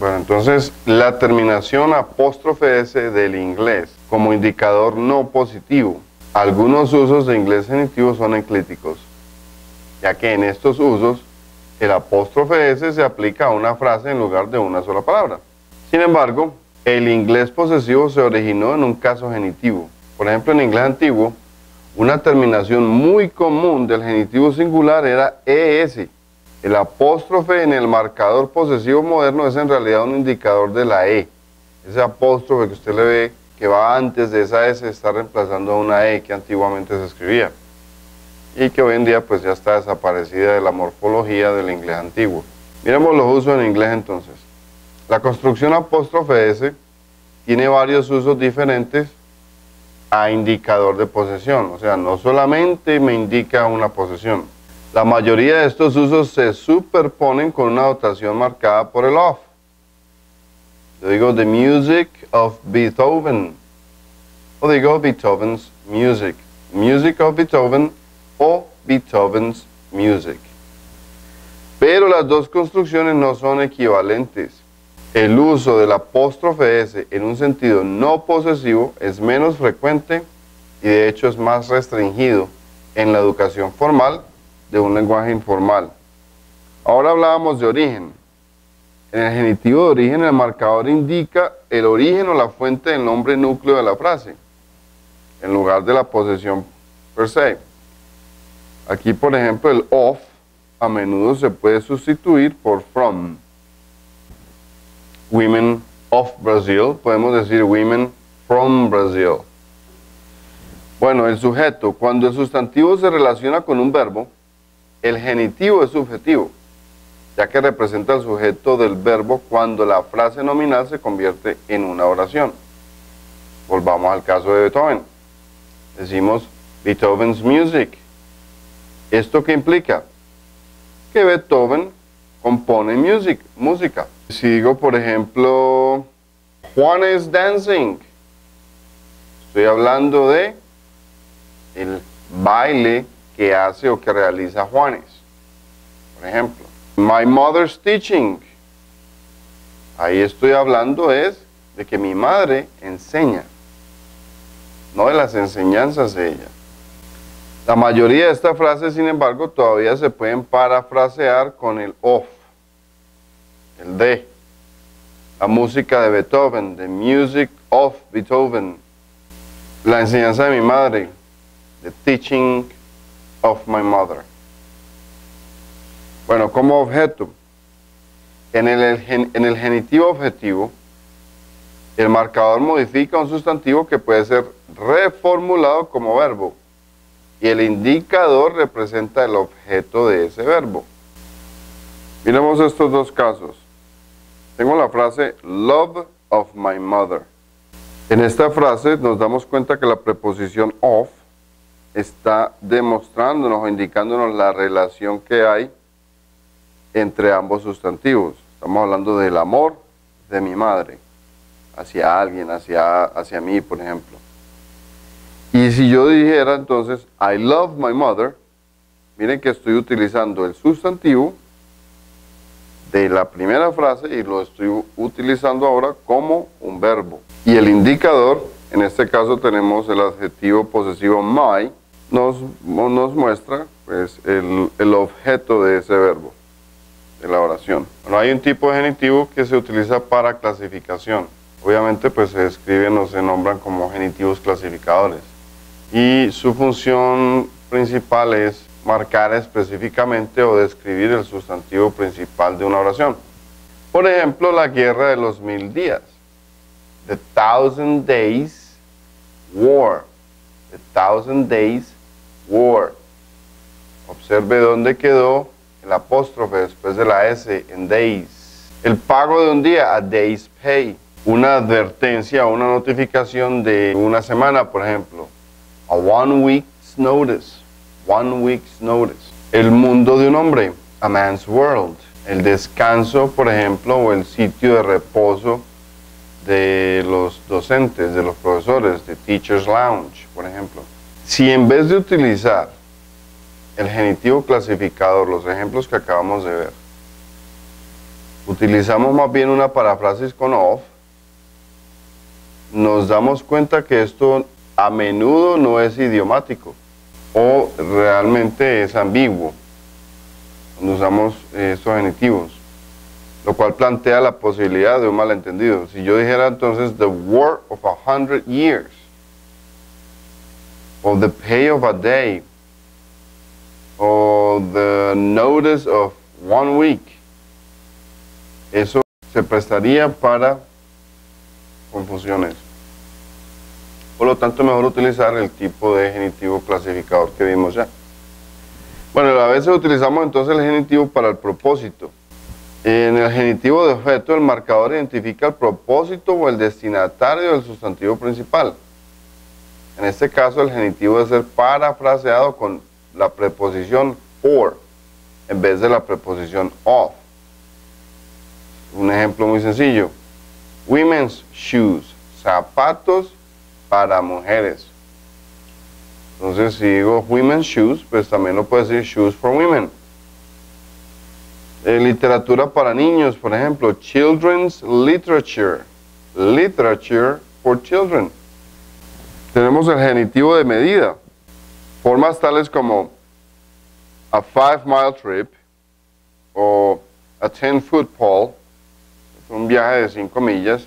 Bueno, entonces la terminación apóstrofe S del inglés como indicador no positivo. Algunos usos de inglés genitivo son enclíticos, ya que en estos usos el apóstrofe S se aplica a una frase en lugar de una sola palabra. Sin embargo, el inglés posesivo se originó en un caso genitivo. Por ejemplo, en inglés antiguo, una terminación muy común del genitivo singular era ES. El apóstrofe en el marcador posesivo moderno es en realidad un indicador de la E. Ese apóstrofe que usted le ve que va antes de esa S está reemplazando a una E que antiguamente se escribía y que hoy en día pues ya está desaparecida de la morfología del inglés antiguo. Miremos los usos en inglés entonces. La construcción apóstrofe S tiene varios usos diferentes a indicador de posesión, o sea, no solamente me indica una posesión. La mayoría de estos usos se superponen con una dotación marcada por el of. Yo digo the music of Beethoven, o digo Beethoven's music, music of Beethoven o Beethoven's music. Pero las dos construcciones no son equivalentes. El uso del apóstrofe S en un sentido no posesivo es menos frecuente y de hecho es más restringido en la educación formal de un lenguaje informal. Ahora hablábamos de origen. En el genitivo de origen el marcador indica el origen o la fuente del nombre núcleo de la frase, en lugar de la posesión per se. Aquí, por ejemplo, el of a menudo se puede sustituir por from. Women of Brazil, podemos decir women from Brazil. Bueno, el sujeto, cuando el sustantivo se relaciona con un verbo, el genitivo es subjetivo, ya que representa el sujeto del verbo cuando la frase nominal se convierte en una oración. Volvamos al caso de Beethoven. Decimos Beethoven's music. ¿Esto qué implica? Que Beethoven compone música. Si digo, por ejemplo, Juan is dancing, estoy hablando de el baile que hace o que realiza Juanes. Por ejemplo, my mother's teaching, ahí estoy hablando es de que mi madre enseña, no de las enseñanzas de ella. La mayoría de estas frases, sin embargo, todavía se pueden parafrasear con el of, el de. La música de Beethoven, the music of Beethoven. La enseñanza de mi madre, the teaching of my mother. Bueno, como objeto, en el genitivo objetivo, el marcador modifica un sustantivo que puede ser reformulado como verbo y el indicador representa el objeto de ese verbo. Miremos estos dos casos. Tengo la frase love of my mother. En esta frase nos damos cuenta que la preposición of está demostrándonos o indicándonos la relación que hay entre ambos sustantivos. Estamos hablando del amor de mi madre hacia alguien, hacia mí, por ejemplo. Y si yo dijera entonces I love my mother, miren que estoy utilizando el sustantivo de la primera frase y lo estoy utilizando ahora como un verbo. Y el indicador, en este caso tenemos el adjetivo posesivo my, nos muestra pues, el objeto de ese verbo, de la oración. Bueno, hay un tipo de genitivo que se utiliza para clasificación. Obviamente pues se describen o se nombran como genitivos clasificadores. Y su función principal es marcar específicamente o describir el sustantivo principal de una oración. Por ejemplo, la guerra de los 1000 días. The 1000 Days War. The 1000 Days War. Observe dónde quedó el apóstrofe después de la S en days. El pago de un día, a day's pay. Una advertencia o una notificación de una semana, por ejemplo. A 1 week's notice. 1 week's notice. El mundo de un hombre, a man's world. El descanso, por ejemplo, o el sitio de reposo de los docentes, de los profesores, de teacher's lounge, por ejemplo. Si en vez de utilizar el genitivo clasificador, los ejemplos que acabamos de ver, utilizamos más bien una paráfrasis con of, nos damos cuenta que esto a menudo no es idiomático o realmente es ambiguo cuando usamos estos genitivos, lo cual plantea la posibilidad de un malentendido. Si yo dijera entonces the war of 100 years, o the pay of a day, o the notice of 1 week, eso se prestaría para confusiones. Por lo tanto, mejor utilizar el tipo de genitivo clasificador que vimos ya. Bueno, a veces utilizamos entonces el genitivo para el propósito. En el genitivo de objeto, el marcador identifica el propósito o el destinatario del sustantivo principal. En este caso, el genitivo debe ser parafraseado con la preposición for en vez de la preposición of. Un ejemplo muy sencillo: women's shoes, zapatos para mujeres. Entonces, si digo women's shoes, pues también lo puedo decir shoes for women. Literatura para niños, por ejemplo, children's literature, literature for children. Tenemos el genitivo de medida, formas tales como a 5-mile trip o a 10-foot pole, un viaje de 5 millas,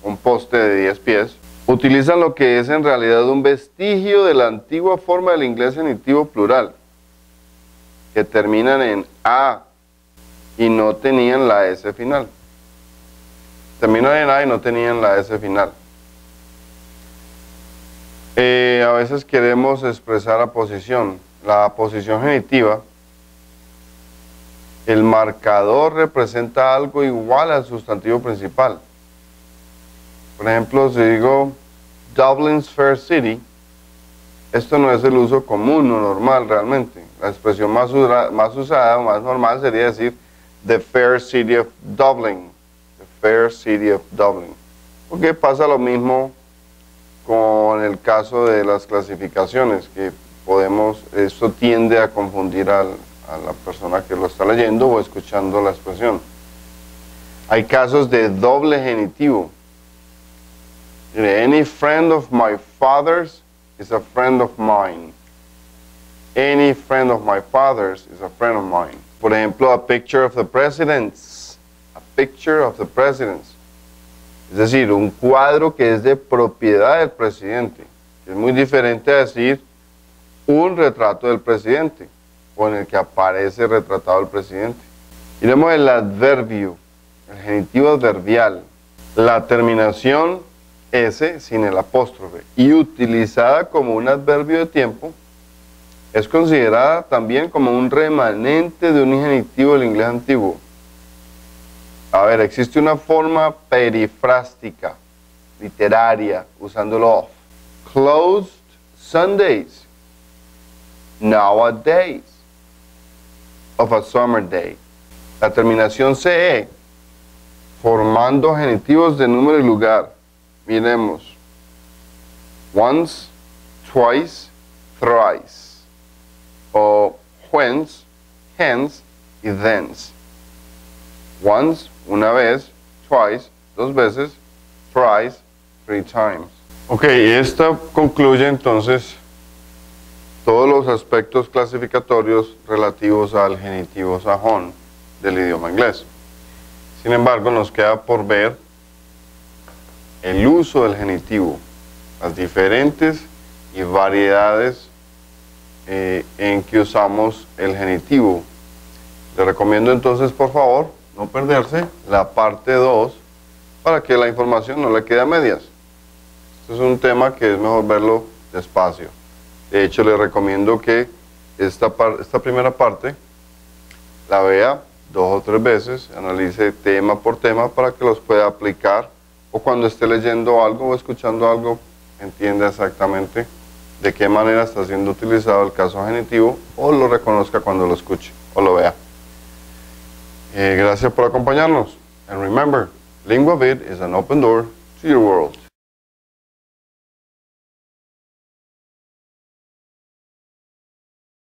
un poste de 10 pies. Utilizan lo que es en realidad un vestigio de la antigua forma del inglés genitivo plural, que terminan en a y no tenían la S final. Terminan en a y no tenían la S final. A veces queremos expresar aposición. La aposición genitiva, el marcador representa algo igual al sustantivo principal. Por ejemplo, si digo Dublin's fair city, esto no es el uso común o normal realmente. La expresión más usada o más normal sería decir the fair city of Dublin. The fair city of Dublin. Porque pasa lo mismo con el caso de las clasificaciones, que esto tiende a confundir a la persona que lo está leyendo o escuchando la expresión. Hay casos de doble genitivo. Any friend of my father's is a friend of mine. Any friend of my father's is a friend of mine. Por ejemplo, a picture of the president's. A picture of the president's. Es decir, un cuadro que es de propiedad del presidente. Es muy diferente a decir un retrato del presidente o en el que aparece retratado el presidente. Miremos el adverbio, el genitivo adverbial. La terminación S sin el apóstrofe y utilizada como un adverbio de tiempo es considerada también como un remanente de un genitivo del inglés antiguo. A ver, existe una forma perifrástica, literaria, usando el of. Closed Sundays, nowadays, of a summer day. La terminación CE, formando genitivos de número y lugar. Miremos, once, twice, thrice, o whence, hence y thence. Once, una vez, twice, 2 veces, thrice, 3 times. Ok, esta concluye entonces todos los aspectos clasificatorios relativos al genitivo sajón del idioma inglés. Sin embargo, nos queda por ver el uso del genitivo, las diferentes y variedades en que usamos el genitivo. Le recomiendo entonces, por favor, no perderse la parte 2 para que la información no le quede a medias. Este es un tema que es mejor verlo despacio. De hecho, le recomiendo que esta primera parte la vea 2 o 3 veces, analice tema por tema para que los pueda aplicar, o cuando esté leyendo algo o escuchando algo, entienda exactamente de qué manera está siendo utilizado el caso genitivo, o lo reconozca cuando lo escuche o lo vea. Gracias por acompañarnos. And remember, LinguaVid is an open door to your world.